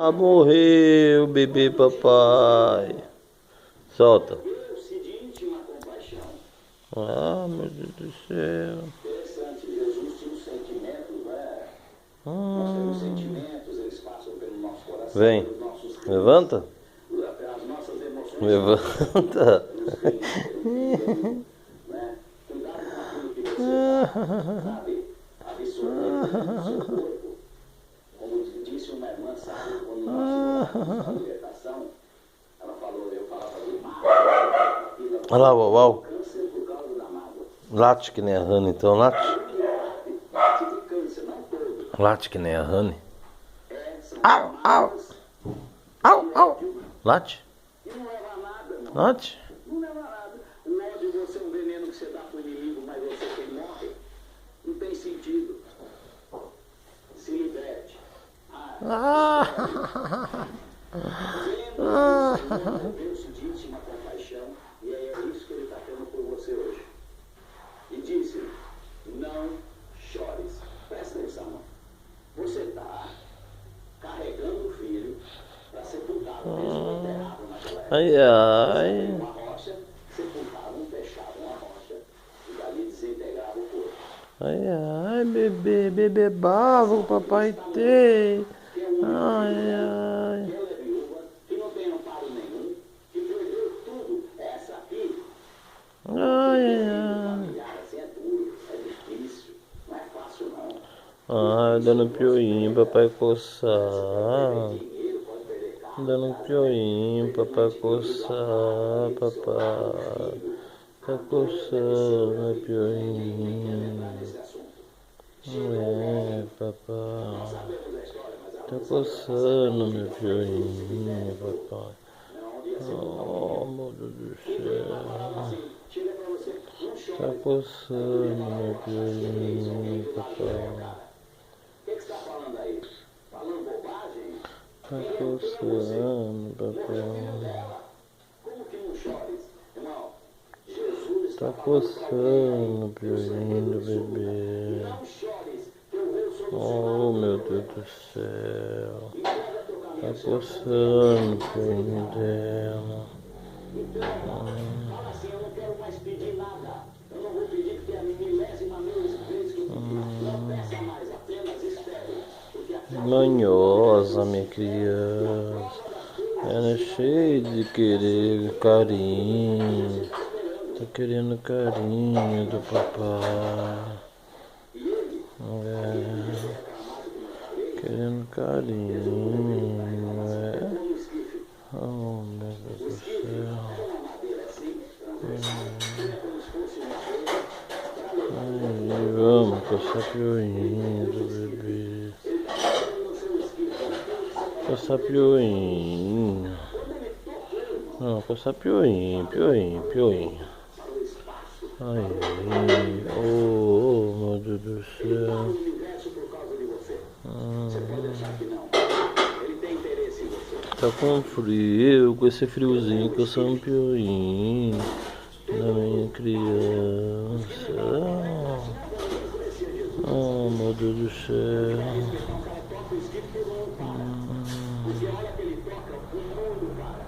Ah, morreu, bebê papai. Solta. Ah, meu Deus do céu. Vem. Levanta. Levanta. Olha lá, uau, uau. Late que nem a Honey, então late. Late que nem a Honey. Au, au. Au, au. Late. Late. Não leva nada. O ódio você é um veneno que você dá pro inimigo, mas você quem morre. Não tem sentido. Se liberte. Deus te disse uma compaixão e é isso que ele está tendo por você hoje. E disse, não chores. Presta atenção. Você está carregando o filho para sepultá-lo mesmo enterrado naquela época. Ai, ai. Uma rocha, sepultavam, fechavam a rocha e dali desintegravam o corpo. Ai, ai, bebê, bebê babo, papai tem. Ai, ai. Ela é viúva, que não tem amparo nenhum, que perdeu tudo. Essa aqui, Ai, ai. familiar assim é duro, é difícil, não é fácil não. Ai, dando pioinho, papai coçar. Dinheiro, pode perder carro. Dando pioinho, papai coçar, papai. Tá coçando, pioinho. É, papai. Tá coçando, meu pioinho, papai. Oh, meu Deus do céu. Tá coçando, meu pioinho, papai. O que você está falando aí? Falando bobagem? Tá coçando, papai. Como que não chores? Irmão, Jesus está Tá coçando, pioinho do bebê. não chores, eu vou Oh, meu Deus do céu. Tá coçando, pioinho dela. fala assim, eu não quero mais pedir nada. Eu não vou pedir porque é a milésima vez que eu pedi. Não peça mais, apenas espere. Porque a Manhosa, minha criança. Ela é cheia de querer carinho. Tá querendo carinho do papai. É. Querendo carinho. É. Oh, meu Deus do céu. Ai, vamos coçar pioinho do bebê. Coçar pioinho. Não, coçar pioinho, pioinho, pioinho. Ai, oh, meu Deus do céu. Tá com frio, com esse friozinho coçando pioinho da minha criança. Oh, meu Deus do céu. Porque olha que ele toca o mundo, cara.